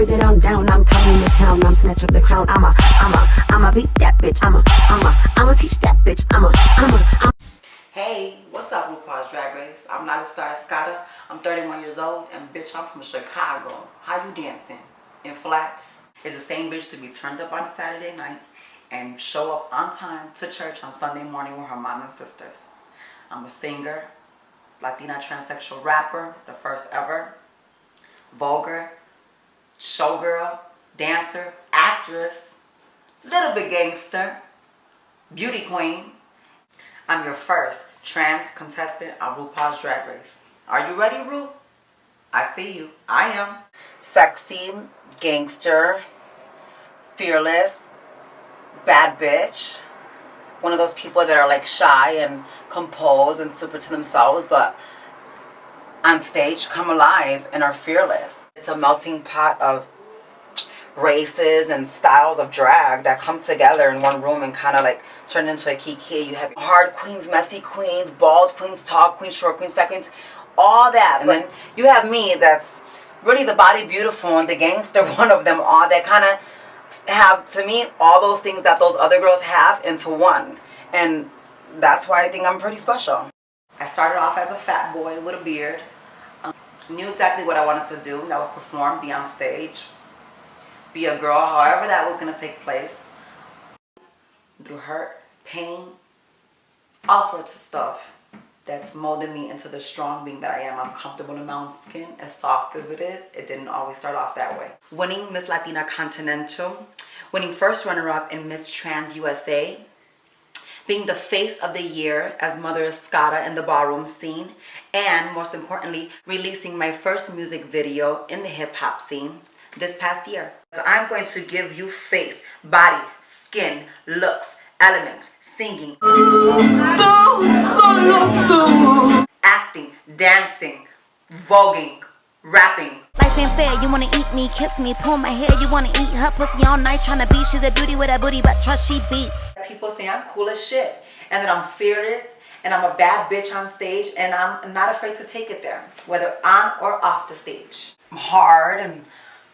break it on down. I'm coming to town, I'm snatch up the crown. I'ma beat that bitch. I'ma teach that bitch. Hey, what's up, RuPaul's Drag Race? I'm LilaStarChicago. I'm 31 years old, and bitch, I'm from Chicago. How you dancing? In flats? Is the same bitch to be turned up on a Saturday night and show up on time to church on Sunday morning with her mom and sisters. I'm a singer, Latina transsexual rapper, the first ever, vulgar, showgirl, dancer, actress, little bit gangster, beauty queen. I'm your first trans contestant on RuPaul's Drag Race. Are you ready, Ru? I see you. I am. Sexy, gangster, fearless, bad bitch. One of those people that are like shy and composed and super to themselves, but on stage come alive and are fearless. It's a melting pot of races and styles of drag that come together in one room and kind of like turn into a kiki. You have hard queens, messy queens, bald queens, tall queens, short queens, fat queens, all that. And then you have me that's really the body beautiful and the gangster one of them all, that kind of have, to me, all those things that those other girls have into one. And that's why I think I'm pretty special. I started off as a fat boy with a beard. Knew exactly what I wanted to do. That was perform, be on stage, be a girl, however that was going to take place. Through hurt, pain, all sorts of stuff that's molded me into the strong being that I am. I'm comfortable in my own skin, as soft as it is. It didn't always start off that way. Winning Miss Latina Continental, winning first runner-up in Miss Trans USA, being the face of the year as Mother Escada in the ballroom scene, and most importantly, releasing my first music video in the hip-hop scene this past year. I'm going to give you face, body, skin, looks, elements, singing, acting, dancing, voguing, rapping. Life ain't fair, you wanna eat me, kiss me, pull my hair, you wanna eat her pussy all night, tryna be, she's a beauty with a booty, but trust she beats. People say I'm cool as shit, and that I'm fearless, and I'm a bad bitch on stage, and I'm not afraid to take it there, whether on or off the stage. I'm hard and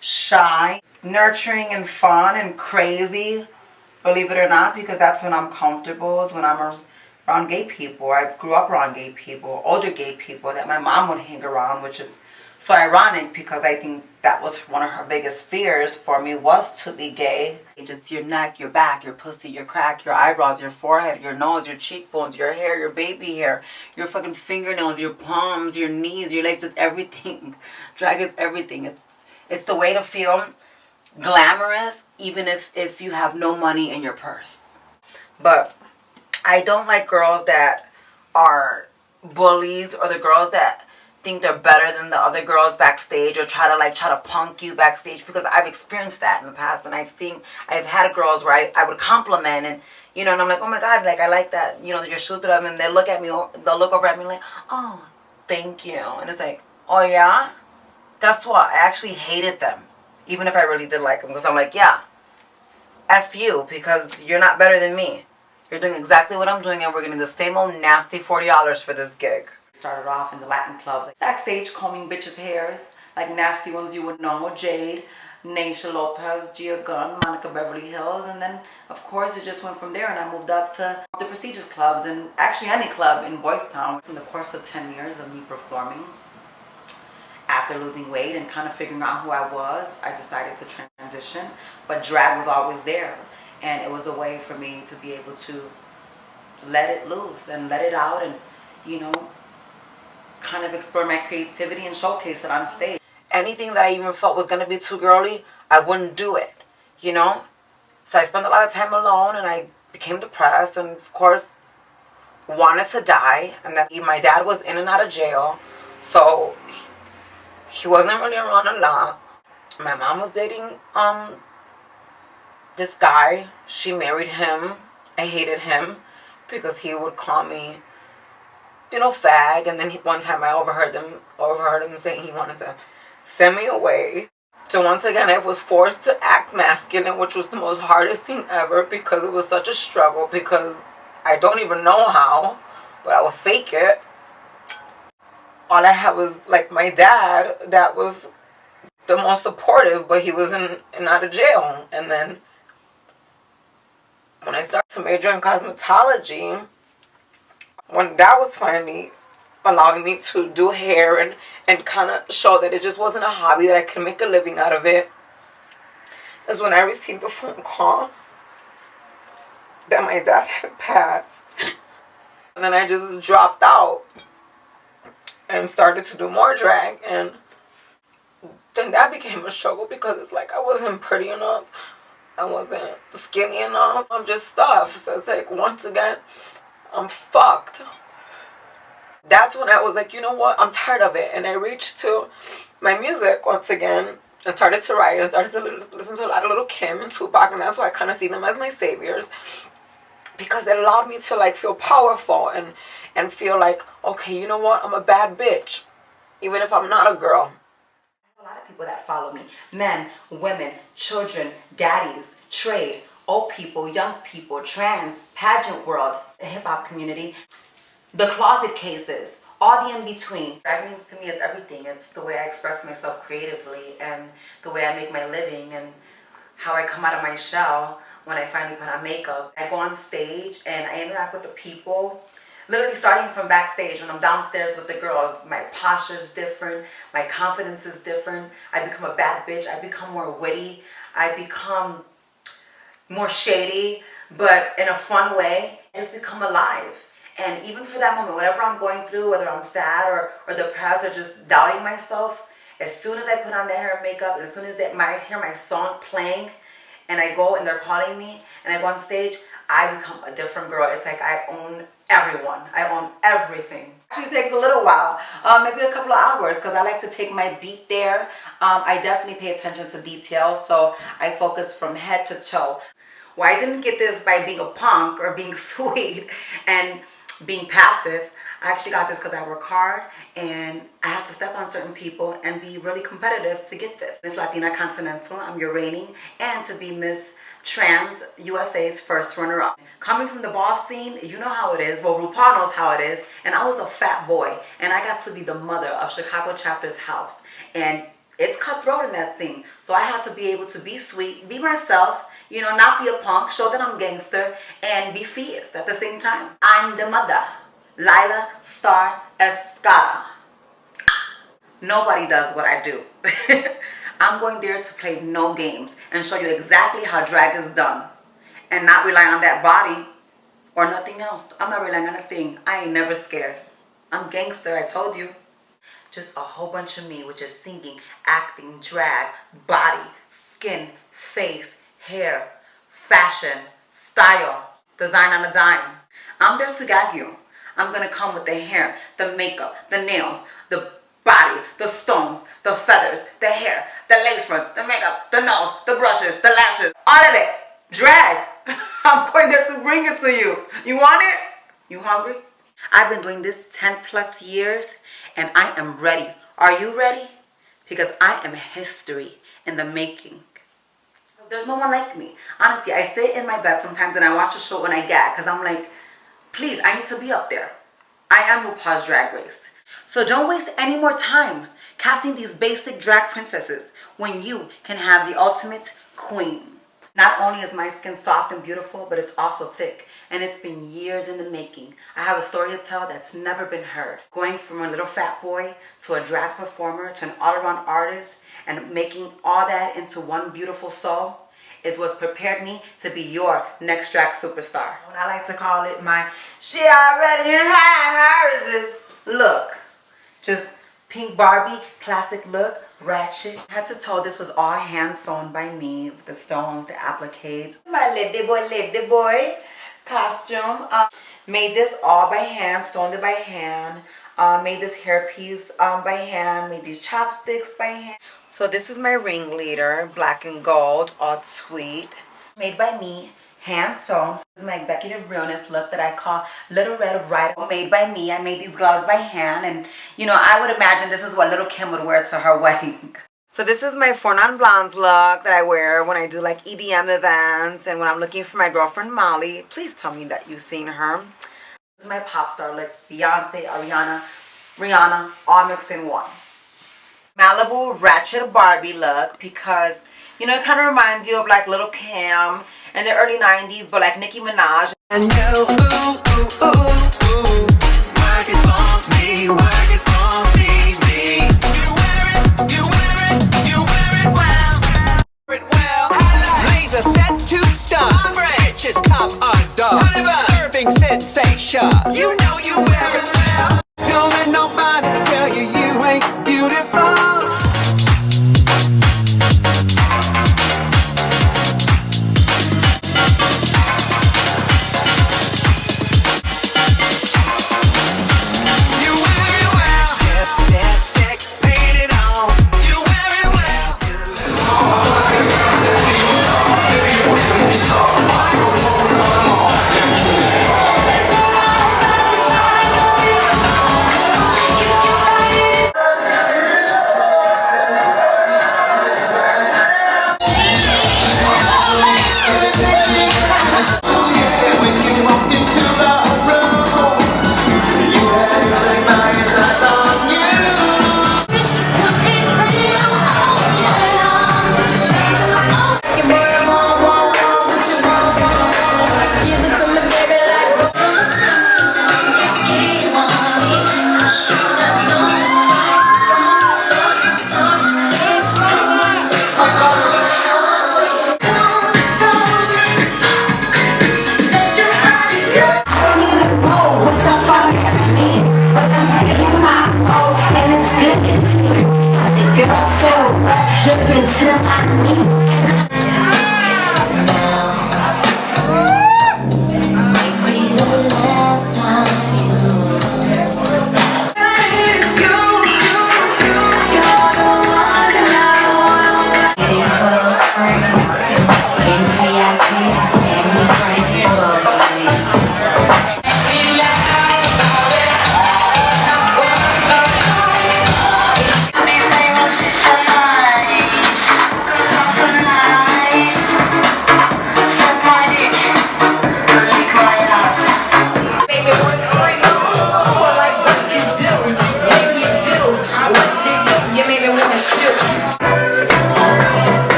shy, nurturing and fun and crazy, believe it or not, because that's when I'm comfortable, is when I'm around gay people. I grew up around gay people, older gay people that my mom would hang around, which is so ironic because I think that was one of her biggest fears for me, was to be gay. It's your neck, your back, your pussy, your crack, your eyebrows, your forehead, your nose, your cheekbones, your hair, your baby hair, your fucking fingernails, your palms, your knees, your legs. It's everything. Drag is everything. It's the way to feel glamorous even if you have no money in your purse. But I don't like girls that are bullies, or the girls that think they're better than the other girls backstage, or try to punk you backstage, because I've experienced that in the past, and I've had girls where I would compliment, and you know, and I'm like, oh my god, like I like that, you know, your shoes that, and they look at me, they'll look over at me like, oh, thank you, and it's like, oh yeah, guess what, I actually hated them, even if I really did like them, because I'm like, yeah, F you, because you're not better than me. You're doing exactly what I'm doing, and we're getting the same old nasty $40 for this gig. Started off in the Latin clubs, like backstage combing bitches' hairs, like nasty ones you would know, Jade, Naisha Lopez, Gia Gunn, Monica Beverly Hills, and then of course it just went from there, and I moved up to the prestigious clubs, and actually any club in Boys Town. In the course of 10 years of me performing, after losing weight and kind of figuring out who I was, I decided to transition, but drag was always there, and it was a way for me to be able to let it loose and let it out, and you know, kind of explore my creativity and showcase it on stage. Anything that I even felt was going to be too girly, I wouldn't do it, you know? So I spent a lot of time alone, and I became depressed, and of course wanted to die. And then my dad was in and out of jail, so he wasn't really around a lot. My mom was dating this guy. She married him. I hated him because he would call me, you know, fag, and then one time I overheard him saying he wanted to send me away. So once again, I was forced to act masculine, which was the most hardest thing ever, because it was such a struggle, because I don't even know how, but I would fake it. All I had was like my dad that was the most supportive, but he was in and out of jail. And then when I started to major in cosmetology, when that was finally allowing me to do hair and kind of show that it just wasn't a hobby, that I could make a living out of it, is when I received a phone call that my dad had passed. And then I just dropped out and started to do more drag, and then that became a struggle because it's like I wasn't pretty enough, I wasn't skinny enough, I'm just stuffed. So it's like, once again, I'm fucked. That's when I was like, you know what, I'm tired of it. And I reached to my music once again and started to write and started to listen to a lot of Little Kim and Tupac, and that's why I kind of see them as my saviors, because it allowed me to like feel powerful and feel like, okay, you know what, I'm a bad bitch even if I'm not a girl. A lot of people that follow me, men, women, children, daddies, trade, old people, young people, trans, pageant world, the hip-hop community, the closet cases, all the in-between. Drag means to me is everything. It's the way I express myself creatively and the way I make my living and how I come out of my shell when I finally put on makeup. I go on stage and I interact with the people. Literally starting from backstage, when I'm downstairs with the girls, my posture is different, my confidence is different. I become a bad bitch, I become more witty, I become more shady, but in a fun way. I just become alive. And even for that moment, whatever I'm going through, whether I'm sad or depressed or just doubting myself, as soon as I put on the hair and makeup, and as soon as I hear my song playing, and I go and they're calling me, and I go on stage, I become a different girl. It's like I own everyone. I own everything. Actually takes a little while, maybe a couple of hours, because I like to take my beat there. I definitely pay attention to detail, so I focus from head to toe. Well, I didn't get this by being a punk or being sweet and being passive. I actually got this because I work hard and I had to step on certain people and be really competitive to get this. Miss Latina Continental, I'm your reigning, and to be Miss Trans USA's first runner-up. Coming from the boss scene, you know how it is. Well, RuPaul knows how it is. And I was a fat boy, and I got to be the mother of Chicago chapter's house. And it's cutthroat in that scene. So I had to be able to be sweet, be myself, you know, not be a punk, show that I'm gangster, and be fierce at the same time. I'm the mother. LilaStarChicago. Nobody does what I do. I'm going there to play no games and show you exactly how drag is done and not rely on that body or nothing else. I'm not relying on a thing. I ain't never scared. I'm gangster, I told you. Just a whole bunch of me, which is singing, acting, drag, body, skin, face, hair, fashion, style, design on a dime. I'm there to gag you. I'm going to come with the hair, the makeup, the nails, the body, the stones, the feathers, the hair, the lace fronts, the makeup, the nose, the brushes, the lashes, all of it. Drag. I'm going there to bring it to you. You want it? You hungry? I've been doing this 10 plus years and I am ready. Are you ready? Because I am history in the making. There's no one like me. Honestly, I sit in my bed sometimes and I watch a show and I gag because I'm like, please, I need to be up there. I am RuPaul's Drag Race. So don't waste any more time casting these basic drag princesses when you can have the ultimate queen. Not only is my skin soft and beautiful, but it's also thick. And it's been years in the making. I have a story to tell that's never been heard. Going from a little fat boy to a drag performer to an all-around artist and making all that into one beautiful soul is what's prepared me to be your next drag superstar. What I like to call it my she already had hers look. Just pink Barbie, classic look, ratchet. Head to toe, this was all hand sewn by me with the stones, the appliques. My lady boy costume. Made this all by hand, stoned it by hand. Made this hairpiece by hand. Made these chopsticks by hand. So this is my ringleader, black and gold, all sweet. Made by me, hand sewn. This is my executive realness look that I call Little Red Rider. Made by me. I made these gloves by hand, and you know, I would imagine this is what Little Kim would wear to her wedding. So this is my Four Non Blondes look that I wear when I do like EDM events and when I'm looking for my girlfriend Molly. Please tell me that you've seen her. This is my pop star look, Beyonce, Ariana, Rihanna, all mixed in one. Malibu Ratchet Barbie look because, you know, it kind of reminds you of like Little Kim in the early 90s, but like Nicki Minaj. And you, ooh, ooh, ooh, ooh, work it for me, work it for me, me. You wear it, you wear it, you wear it well. Wear it well. Laser set to stun. Bitches come undone. Serving sensation. You know you wear it well. Don't let nobody tell you you ain't beautiful.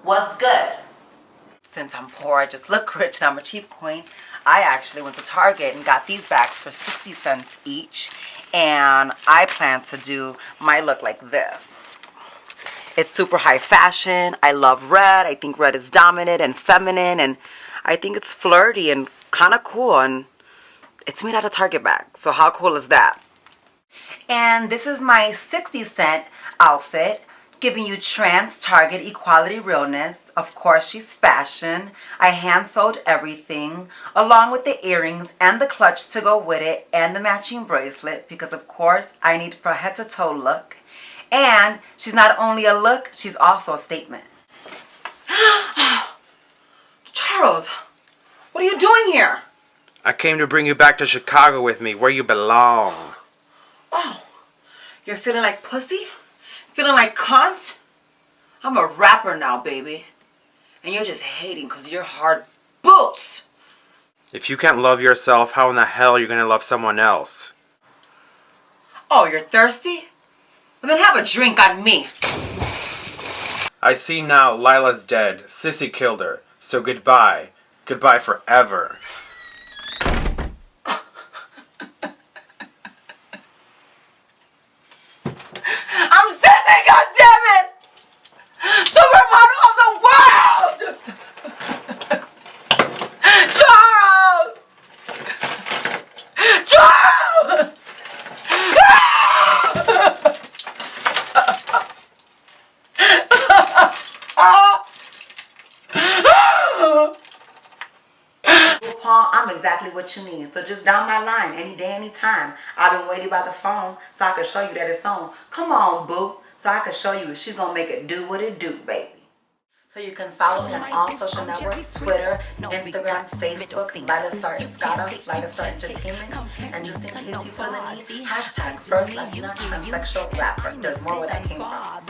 What's good? Since I'm poor, I just look rich and I'm a cheap queen, I actually went to Target and got these bags for 60 cents each, and I plan to do my look like this. It's super high fashion. I love red. I think red is dominant and feminine, and I think it's flirty and kind of cool, and it's made out of Target bags. So how cool is that? And this is my 60-cent outfit, giving you trans Target equality realness. Of course, she's fashion. I hand sewed everything, along with the earrings and the clutch to go with it, and the matching bracelet, because of course I need for head to toe look. And she's not only a look, she's also a statement. Charles, what are you doing here? I came to bring you back to Chicago with me, where you belong. Oh, you're feeling like pussy? Feeling like cunt? I'm a rapper now, baby. And you're just hating because you're hard boots. If you can't love yourself, how in the hell are you going to love someone else? Oh, you're thirsty? Well, then have a drink on me. I see now Lila's dead. Sissy killed her. So goodbye. Goodbye forever. I'm Sissy, goddammit! Supermodel of the world! Charles! Charles! Paul, I'm exactly what you need. So just down my line any day, anytime. I've been waiting by the phone so I can show you that it's on. Come on, boo. So I can show you she's going to make it do what it do, baby. So you can follow me on all social networks, Twitter, Instagram, Facebook, LilaStarChicago, LilaStar Entertainment. And just in case you feel the need, hashtag first Latina transsexual rapper. There's more where that came from.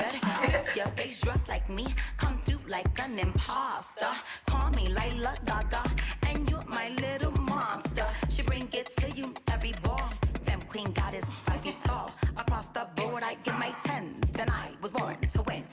Your face dressed like me, come through like an imposter. Call me Lila Gaga, and you're my little monster. queen goddess, 5 feet tall. Across the board, I give my 10s, and I was born to win.